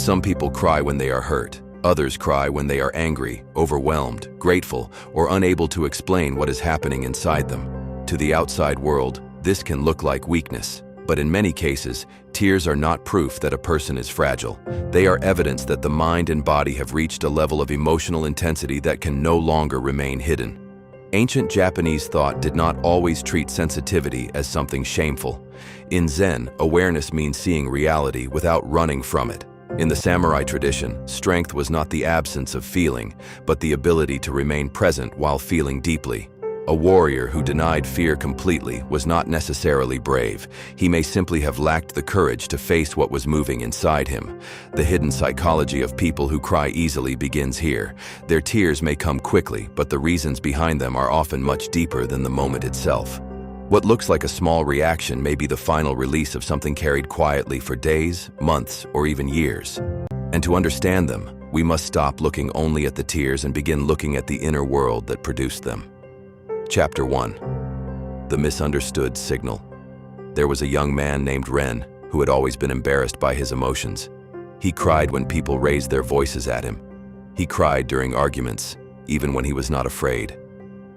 Some people cry when they are hurt. Others cry when they are angry, overwhelmed, grateful, or unable to explain what is happening inside them. To the outside world, this can look like weakness. But in many cases, tears are not proof that a person is fragile. They are evidence that the mind and body have reached a level of emotional intensity that can no longer remain hidden. Ancient Japanese thought did not always treat sensitivity as something shameful. In Zen, awareness means seeing reality without running from it. In the samurai tradition, strength was not the absence of feeling, but the ability to remain present while feeling deeply. A warrior who denied fear completely was not necessarily brave. He may simply have lacked the courage to face what was moving inside him. The hidden psychology of people who cry easily begins here. Their tears may come quickly, but the reasons behind them are often much deeper than the moment itself. What looks like a small reaction may be the final release of something carried quietly for days, months, or even years. And to understand them, we must stop looking only at the tears and begin looking at the inner world that produced them. Chapter 1. The Misunderstood Signal. There was a young man named Ren who had always been embarrassed by his emotions. He cried when people raised their voices at him. He cried during arguments, even when he was not afraid.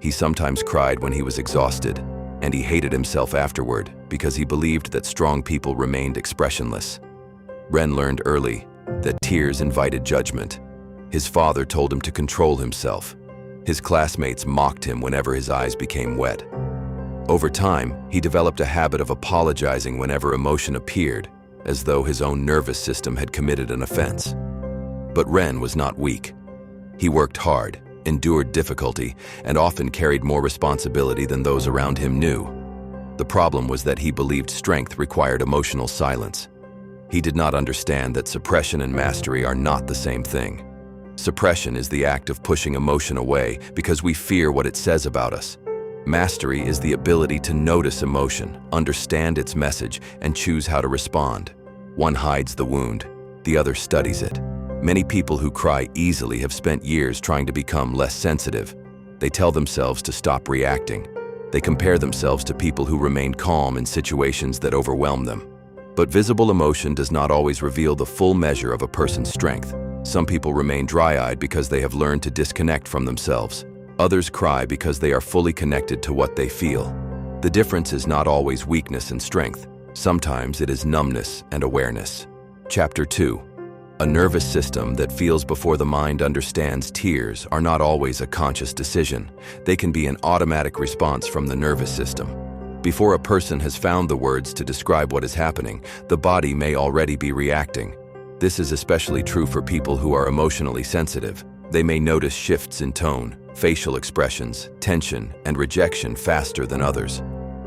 He sometimes cried when he was exhausted, and he hated himself afterward because he believed that strong people remained expressionless. Ren learned early that tears invited judgment. His father told him to control himself. His classmates mocked him whenever his eyes became wet. Over time, he developed a habit of apologizing whenever emotion appeared, as though his own nervous system had committed an offense. But Ren was not weak. He worked hard, endured difficulty, and often carried more responsibility than those around him knew. The problem was that he believed strength required emotional silence. He did not understand that suppression and mastery are not the same thing. Suppression is the act of pushing emotion away because we fear what it says about us. Mastery is the ability to notice emotion, understand its message, and choose how to respond. One hides the wound, the other studies it. Many people who cry easily have spent years trying to become less sensitive. They tell themselves to stop reacting. They compare themselves to people who remain calm in situations that overwhelm them. But visible emotion does not always reveal the full measure of a person's strength. Some people remain dry-eyed because they have learned to disconnect from themselves. Others cry because they are fully connected to what they feel. The difference is not always weakness and strength. Sometimes it is numbness and awareness. Chapter 2. A nervous system that feels before the mind understands. Tears are not always a conscious decision. They can be an automatic response from the nervous system. Before a person has found the words to describe what is happening, the body may already be reacting. This is especially true for people who are emotionally sensitive. They may notice shifts in tone, facial expressions, tension, and rejection faster than others.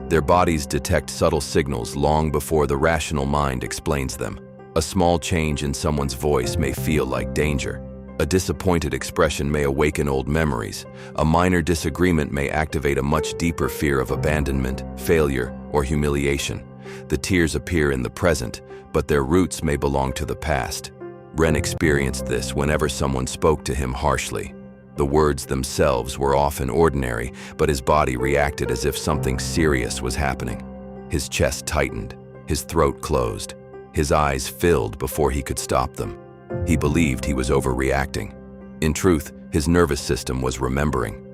Their bodies detect subtle signals long before the rational mind explains them. A small change in someone's voice may feel like danger. A disappointed expression may awaken old memories. A minor disagreement may activate a much deeper fear of abandonment, failure, or humiliation. The tears appear in the present, but their roots may belong to the past. Ren experienced this whenever someone spoke to him harshly. The words themselves were often ordinary, but his body reacted as if something serious was happening. His chest tightened, his throat closed, his eyes filled before he could stop them. He believed he was overreacting. In truth, his nervous system was remembering.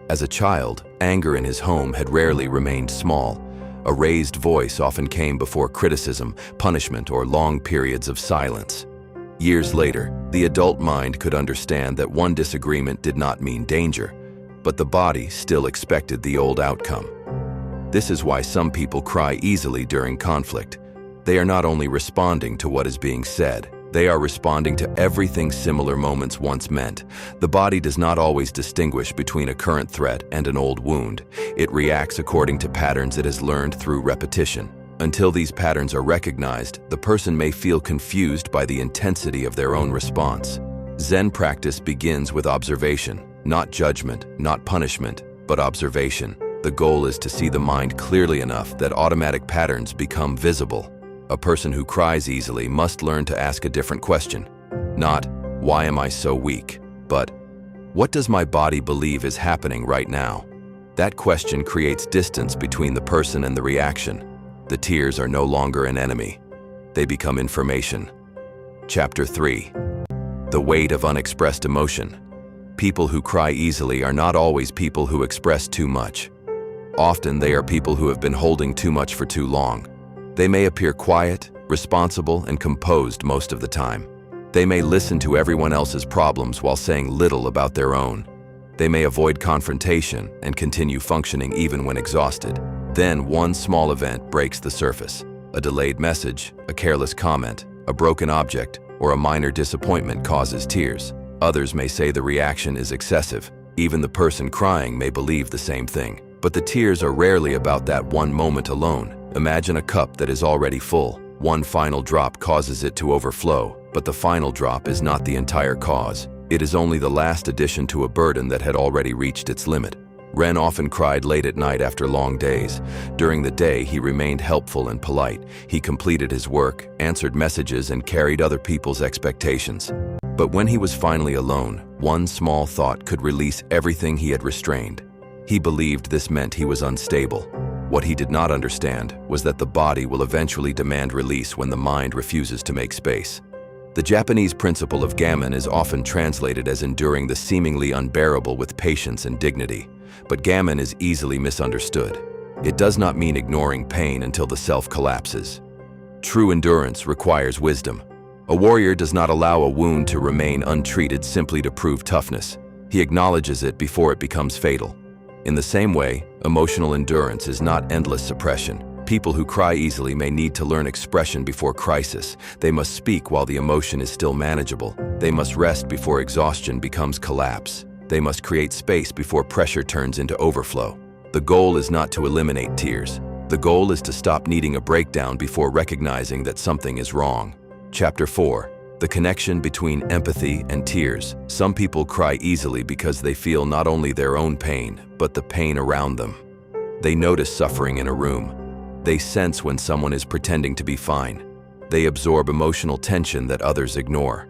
As a child, anger in his home had rarely remained small. A raised voice often came before criticism, punishment, or long periods of silence. Years later, the adult mind could understand that one disagreement did not mean danger, but the body still expected the old outcome. This is why some people cry easily during conflict. They are not only responding to what is being said, they are responding to everything similar moments once meant. The body does not always distinguish between a current threat and an old wound. It reacts according to patterns it has learned through repetition. Until these patterns are recognized, the person may feel confused by the intensity of their own response. Zen practice begins with observation, not judgment, not punishment, but observation. The goal is to see the mind clearly enough that automatic patterns become visible. A person who cries easily must learn to ask a different question. Not, why am I so weak? But, what does my body believe is happening right now? That question creates distance between the person and the reaction. The tears are no longer an enemy. They become information. Chapter 3. The weight of unexpressed emotion. People who cry easily are not always people who express too much. Often they are people who have been holding too much for too long. They may appear quiet, responsible, and composed most of the time. They may listen to everyone else's problems while saying little about their own. They may avoid confrontation and continue functioning even when exhausted. Then one small event breaks the surface. A delayed message, a careless comment, a broken object, or a minor disappointment causes tears. Others may say the reaction is excessive. Even the person crying may believe the same thing. But the tears are rarely about that one moment alone. Imagine a cup that is already full. One final drop causes it to overflow, but the final drop is not the entire cause. It is only the last addition to a burden that had already reached its limit. Ren often cried late at night after long days. During the day, he remained helpful and polite. He completed his work, answered messages, and carried other people's expectations. But when he was finally alone, one small thought could release everything he had restrained. He believed this meant he was unstable. What he did not understand was that the body will eventually demand release when the mind refuses to make space. The Japanese principle of gaman is often translated as enduring the seemingly unbearable with patience and dignity. But gaman is easily misunderstood. It does not mean ignoring pain until the self collapses. True endurance requires wisdom. A warrior does not allow a wound to remain untreated simply to prove toughness. He acknowledges it before it becomes fatal. In the same way, emotional endurance is not endless suppression. People who cry easily may need to learn expression before crisis. They must speak while the emotion is still manageable. They must rest before exhaustion becomes collapse. They must create space before pressure turns into overflow. The goal is not to eliminate tears. The goal is to stop needing a breakdown before recognizing that something is wrong. Chapter 4. The connection between empathy and tears. Some people cry easily because they feel not only their own pain, but the pain around them. They notice suffering in a room. They sense when someone is pretending to be fine. They absorb emotional tension that others ignore.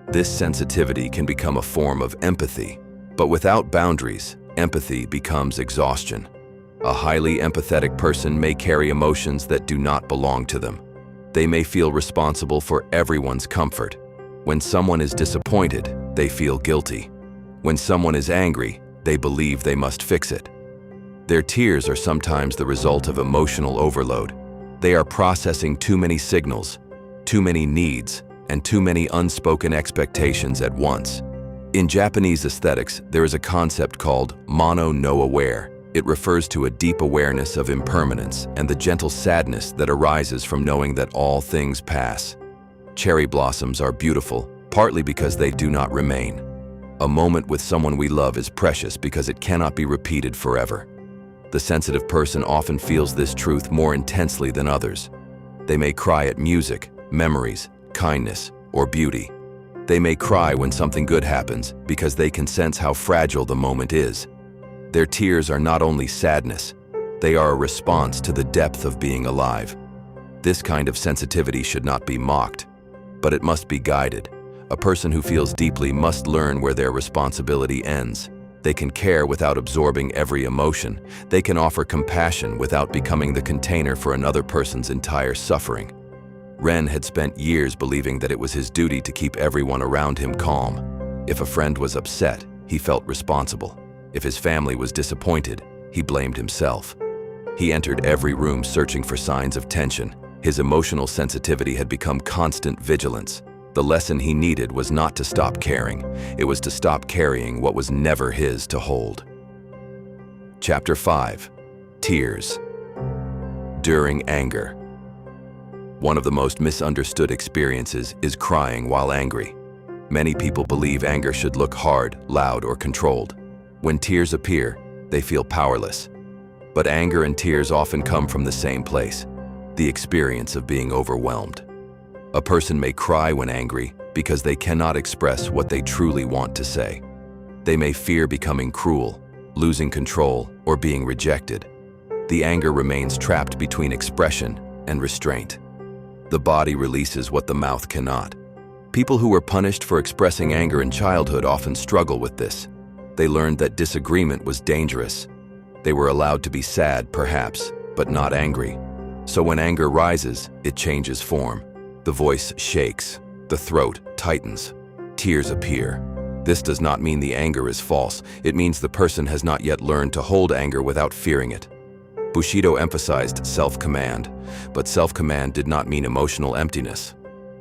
This sensitivity can become a form of empathy. But without boundaries, empathy becomes exhaustion. A highly empathetic person may carry emotions that do not belong to them. They may feel responsible for everyone's comfort. When someone is disappointed, they feel guilty. When someone is angry, they believe they must fix it. Their tears are sometimes the result of emotional overload. They are processing too many signals, too many needs, and too many unspoken expectations at once. In Japanese aesthetics, there is a concept called mono no aware. It refers to a deep awareness of impermanence and the gentle sadness that arises from knowing that all things pass. Cherry blossoms are beautiful, partly because they do not remain. A moment with someone we love is precious because it cannot be repeated forever. The sensitive person often feels this truth more intensely than others. They may cry at music, memories, kindness, or beauty. They may cry when something good happens because they can sense how fragile the moment is. Their tears are not only sadness, they are a response to the depth of being alive. This kind of sensitivity should not be mocked, but it must be guided. A person who feels deeply must learn where their responsibility ends. They can care without absorbing every emotion. They can offer compassion without becoming the container for another person's entire suffering. Ren had spent years believing that it was his duty to keep everyone around him calm. If a friend was upset, he felt responsible. If his family was disappointed, he blamed himself. He entered every room searching for signs of tension. His emotional sensitivity had become constant vigilance. The lesson he needed was not to stop caring. It was to stop carrying what was never his to hold. Chapter 5. Tears. During anger. One of the most misunderstood experiences is crying while angry. Many people believe anger should look hard, loud, or controlled. When tears appear, they feel powerless. But anger and tears often come from the same place, the experience of being overwhelmed. A person may cry when angry because they cannot express what they truly want to say. They may fear becoming cruel, losing control, or being rejected. The anger remains trapped between expression and restraint. The body releases what the mouth cannot. People who were punished for expressing anger in childhood often struggle with this. They learned that disagreement was dangerous. They were allowed to be sad, perhaps, but not angry. So when anger rises, it changes form. The voice shakes, The throat tightens. Tears appear. This does not mean the anger is false. It means the person has not yet learned to hold anger without fearing it. Bushido emphasized self-command, but self-command did not mean emotional emptiness.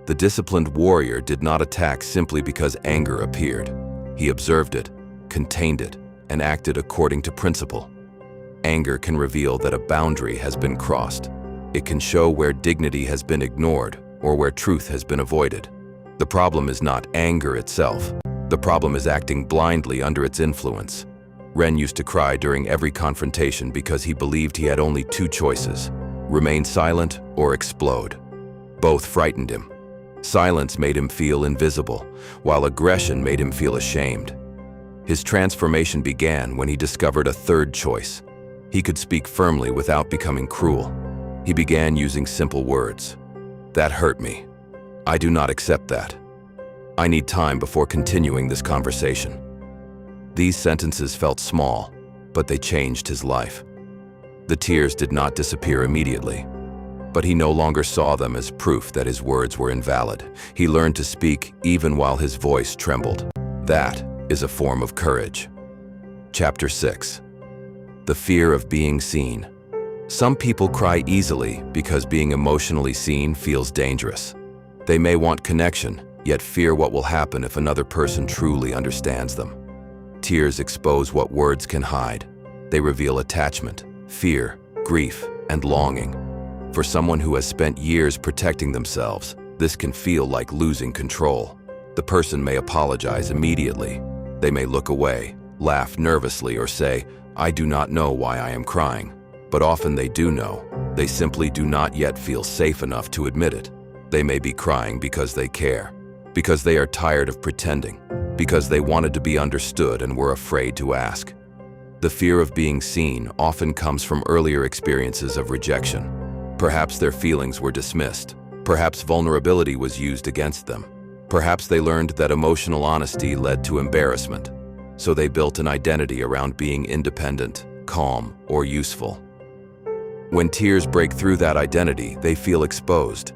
The disciplined warrior did not attack simply because anger appeared. He observed it, contained it, and acted according to principle. Anger can reveal that a boundary has been crossed. It can show where dignity has been ignored or where truth has been avoided. The problem is not anger itself. The problem is acting blindly under its influence. Ren used to cry during every confrontation because he believed he had only two choices: remain silent or explode. Both frightened him. Silence made him feel invisible, while aggression made him feel ashamed. His transformation began when he discovered a third choice. He could speak firmly without becoming cruel. He began using simple words. "That hurt me. I do not accept that. I need time before continuing this conversation." These sentences felt small, but they changed his life. The tears did not disappear immediately, but he no longer saw them as proof that his words were invalid. He learned to speak even while his voice trembled. That is a form of courage. Chapter 6. The fear of being seen. Some people cry easily because being emotionally seen feels dangerous. They may want connection, yet fear what will happen if another person truly understands them. Tears expose what words can hide. They reveal attachment, fear, grief, and longing. For someone who has spent years protecting themselves, this can feel like losing control. The person may apologize immediately. They may look away, laugh nervously, or say, "I do not know why I am crying." But often they do know. They simply do not yet feel safe enough to admit it. They may be crying because they care, because they are tired of pretending, because they wanted to be understood and were afraid to ask. The fear of being seen often comes from earlier experiences of rejection. Perhaps their feelings were dismissed. Perhaps vulnerability was used against them. Perhaps they learned that emotional honesty led to embarrassment. So they built an identity around being independent, calm, or useful. When tears break through that identity, they feel exposed.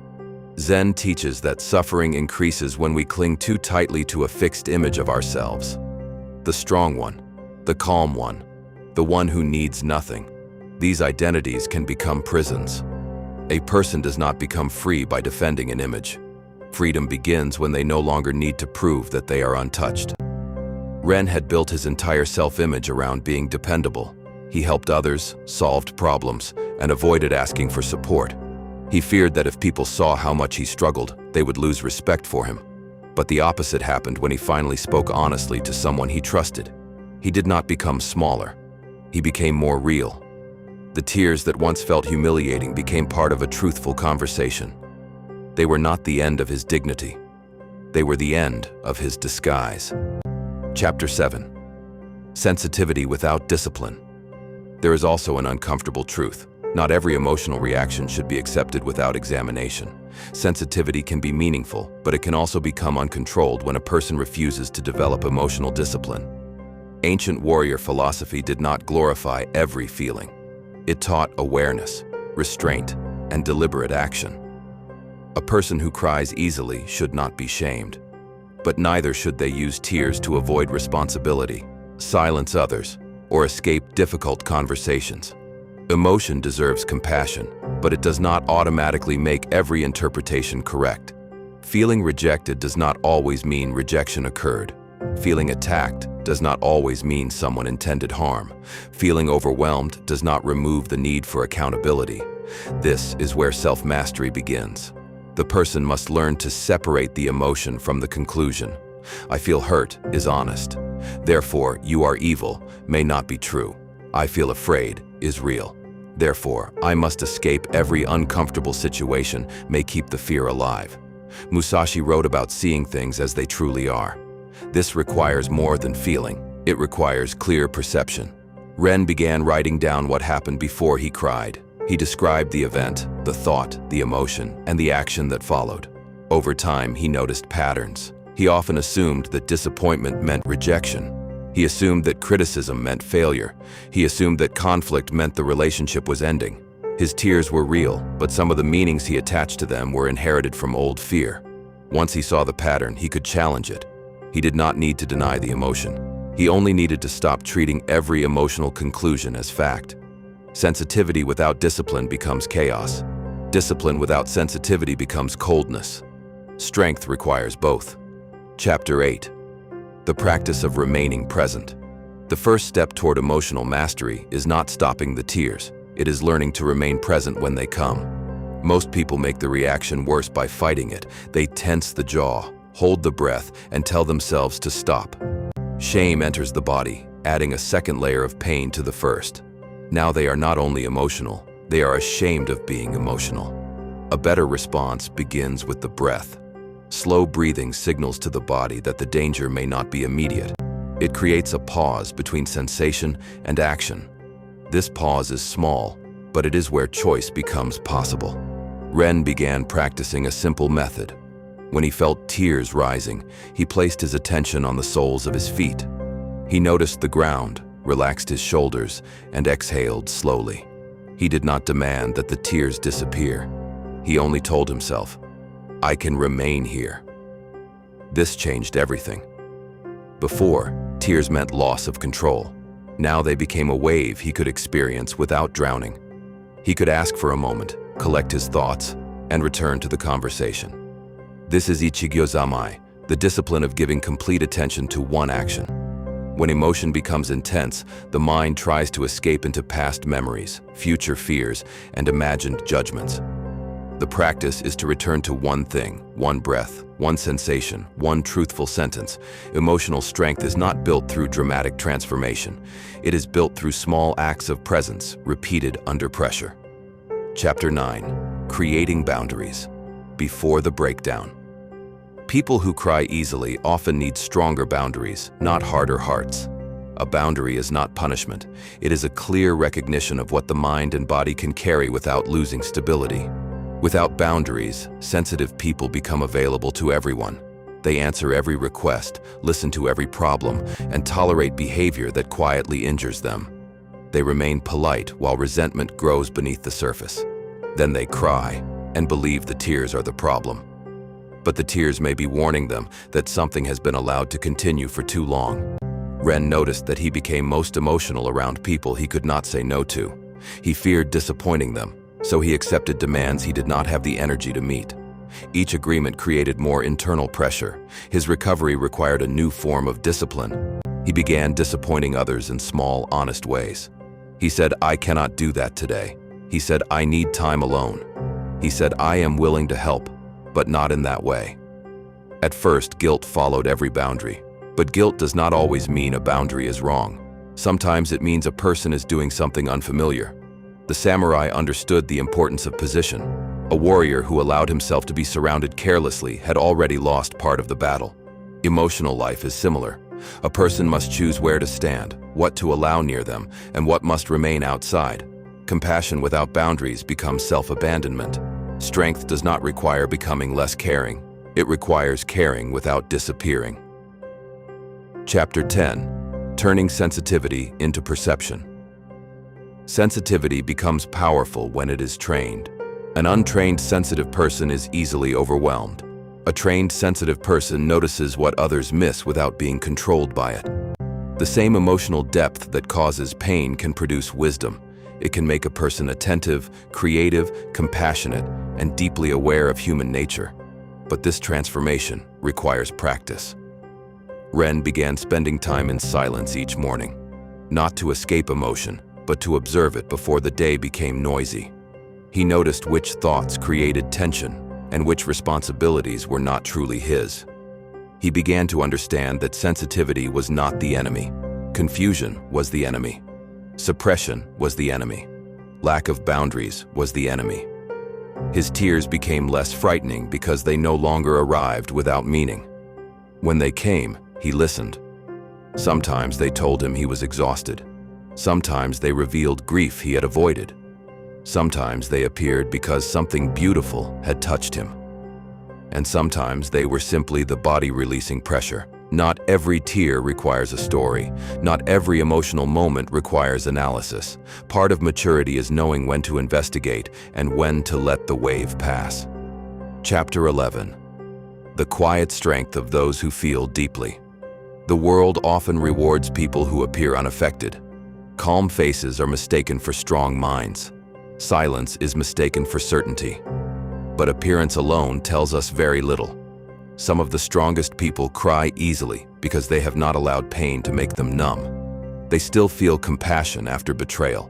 Zen teaches that suffering increases when we cling too tightly to a fixed image of ourselves. The strong one, the calm one, the one who needs nothing. These identities can become prisons. A person does not become free by defending an image. Freedom begins when they no longer need to prove that they are untouched. Ren had built his entire self-image around being dependable. He helped others, solved problems, and avoided asking for support. He feared that if people saw how much he struggled, they would lose respect for him. But the opposite happened when he finally spoke honestly to someone he trusted. He did not become smaller. He became more real. The tears that once felt humiliating became part of a truthful conversation. They were not the end of his dignity. They were the end of his disguise. Chapter 7. Sensitivity without discipline. There is also an uncomfortable truth. Not every emotional reaction should be accepted without examination. Sensitivity can be meaningful, but it can also become uncontrolled when a person refuses to develop emotional discipline. Ancient warrior philosophy did not glorify every feeling. It taught awareness, restraint, and deliberate action. A person who cries easily should not be shamed. But neither should they use tears to avoid responsibility, silence others, or escape difficult conversations. Emotion deserves compassion, but it does not automatically make every interpretation correct. Feeling rejected does not always mean rejection occurred. Feeling attacked does not always mean someone intended harm. Feeling overwhelmed does not remove the need for accountability. This is where self-mastery begins. The person must learn to separate the emotion from the conclusion. "I feel hurt" is honest. Therefore, "you are evil" may not be true. "I feel afraid" is real. Therefore, "I must escape every uncomfortable situation" may keep the fear alive. Musashi wrote about seeing things as they truly are. This requires more than feeling. It requires clear perception. Ren began writing down what happened before he cried. He described the event, the thought, the emotion, and the action that followed. Over time, he noticed patterns. He often assumed that disappointment meant rejection. He assumed that criticism meant failure. He assumed that conflict meant the relationship was ending. His tears were real, but some of the meanings he attached to them were inherited from old fear. Once he saw the pattern, he could challenge it. He did not need to deny the emotion. He only needed to stop treating every emotional conclusion as fact. Sensitivity without discipline becomes chaos. Discipline without sensitivity becomes coldness. Strength requires both. Chapter 8. The practice of remaining present. The first step toward emotional mastery is not stopping the tears. It is learning to remain present when they come. Most people make the reaction worse by fighting it. They tense the jaw, hold the breath, and tell themselves to stop. Shame enters the body, adding a second layer of pain to the first. Now they are not only emotional, they are ashamed of being emotional. A better response begins with the breath. Slow breathing signals to the body that the danger may not be immediate. It creates a pause between sensation and action. This pause is small, but it is where choice becomes possible. Ren began practicing a simple method. When he felt tears rising, he placed his attention on the soles of his feet. He noticed the ground, relaxed his shoulders, and exhaled slowly. He did not demand that the tears disappear. He only told himself, "I can remain here." This changed everything. Before, tears meant loss of control. Now they became a wave he could experience without drowning. He could ask for a moment, collect his thoughts, and return to the conversation. This is ichigyozamai, the discipline of giving complete attention to one action. When emotion becomes intense, the mind tries to escape into past memories, future fears, and imagined judgments. The practice is to return to one thing, one breath, one sensation, one truthful sentence. Emotional strength is not built through dramatic transformation. It is built through small acts of presence, repeated under pressure. Chapter 9. Creating boundaries. Before the breakdown. People who cry easily often need stronger boundaries, not harder hearts. A boundary is not punishment. It is a clear recognition of what the mind and body can carry without losing stability. Without boundaries, sensitive people become available to everyone. They answer every request, listen to every problem, and tolerate behavior that quietly injures them. They remain polite while resentment grows beneath the surface. Then they cry and believe the tears are the problem. But the tears may be warning them that something has been allowed to continue for too long. Ren noticed that he became most emotional around people he could not say no to. He feared disappointing them, so he accepted demands he did not have the energy to meet. Each agreement created more internal pressure. His recovery required a new form of discipline. He began disappointing others in small, honest ways. He said, "I cannot do that today." He said, "I need time alone." He said, "I am willing to help, but not in that way." At first, guilt followed every boundary. But guilt does not always mean a boundary is wrong. Sometimes it means a person is doing something unfamiliar. The samurai understood the importance of position. A warrior who allowed himself to be surrounded carelessly had already lost part of the battle. Emotional life is similar. A person must choose where to stand, what to allow near them, and what must remain outside. Compassion without boundaries becomes self-abandonment. Strength does not require becoming less caring. It requires caring without disappearing. Chapter 10. Turning sensitivity into perception. Sensitivity becomes powerful when it is trained. An untrained sensitive person is easily overwhelmed. A trained sensitive person notices what others miss without being controlled by it. The same emotional depth that causes pain can produce wisdom. It can make a person attentive, creative, compassionate, and deeply aware of human nature. But this transformation requires practice. Ren began spending time in silence each morning, not to escape emotion, but to observe it before the day became noisy. He noticed which thoughts created tension and which responsibilities were not truly his. He began to understand that sensitivity was not the enemy. Confusion was the enemy. Suppression was the enemy. Lack of boundaries was the enemy. His tears became less frightening because they no longer arrived without meaning. When they came, he listened. Sometimes they told him he was exhausted. Sometimes they revealed grief he had avoided. Sometimes they appeared because something beautiful had touched him. And sometimes they were simply the body releasing pressure. Not every tear requires a story. Not every emotional moment requires analysis. Part of maturity is knowing when to investigate and when to let the wave pass. Chapter 11. The quiet strength of those who feel deeply. The world often rewards people who appear unaffected. Calm faces are mistaken for strong minds. Silence is mistaken for certainty. But appearance alone tells us very little. Some of the strongest people cry easily because they have not allowed pain to make them numb. They still feel compassion after betrayal.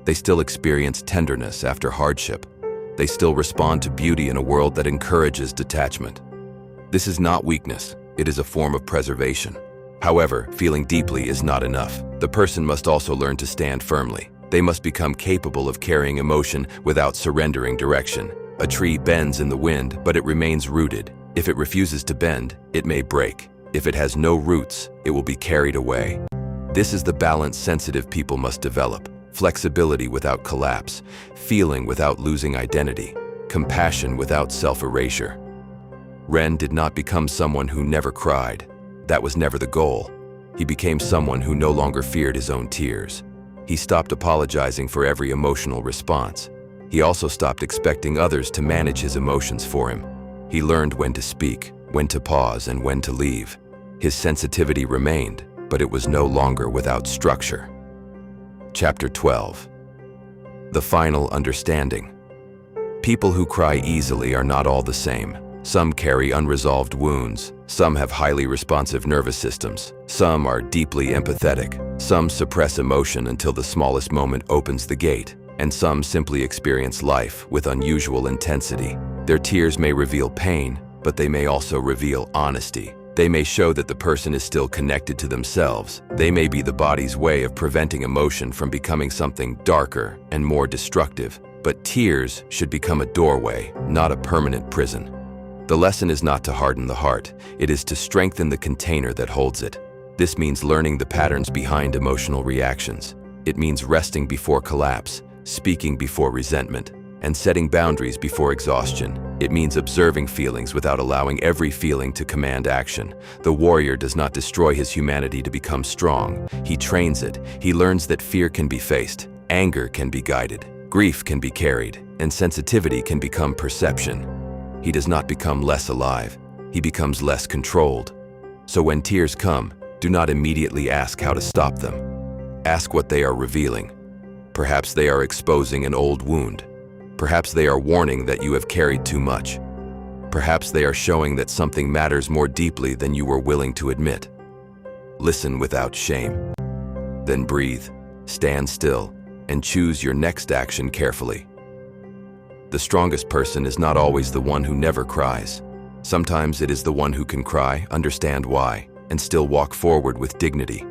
They still experience tenderness after hardship. They still respond to beauty in a world that encourages detachment. This is not weakness, it is a form of preservation. However, feeling deeply is not enough. The person must also learn to stand firmly. They must become capable of carrying emotion without surrendering direction. A tree bends in the wind, but it remains rooted. If it refuses to bend, it may break. If it has no roots, it will be carried away. This is the balance sensitive people must develop. Flexibility without collapse, feeling without losing identity, compassion without self-erasure. Ren did not become someone who never cried. That was never the goal. He became someone who no longer feared his own tears. He stopped apologizing for every emotional response. He also stopped expecting others to manage his emotions for him. He learned when to speak, when to pause, and when to leave. His sensitivity remained, but it was no longer without structure. Chapter 12. The final understanding. People who cry easily are not all the same. Some carry unresolved wounds. Some have highly responsive nervous systems. Some are deeply empathetic. Some suppress emotion until the smallest moment opens the gate. And some simply experience life with unusual intensity. Their tears may reveal pain, but they may also reveal honesty. They may show that the person is still connected to themselves. They may be the body's way of preventing emotion from becoming something darker and more destructive. But tears should become a doorway, not a permanent prison. The lesson is not to harden the heart. It is to strengthen the container that holds it. This means learning the patterns behind emotional reactions. It means resting before collapse, speaking before resentment, and setting boundaries before exhaustion. It means observing feelings without allowing every feeling to command action. The warrior does not destroy his humanity to become strong. He trains it. He learns that fear can be faced, anger can be guided, grief can be carried, and sensitivity can become perception. He does not become less alive. He becomes less controlled. So when tears come, do not immediately ask how to stop them. Ask what they are revealing. Perhaps they are exposing an old wound. Perhaps they are warning that you have carried too much. Perhaps they are showing that something matters more deeply than you were willing to admit. Listen without shame. Then breathe, stand still, and choose your next action carefully. The strongest person is not always the one who never cries. Sometimes it is the one who can cry, understand why, and still walk forward with dignity.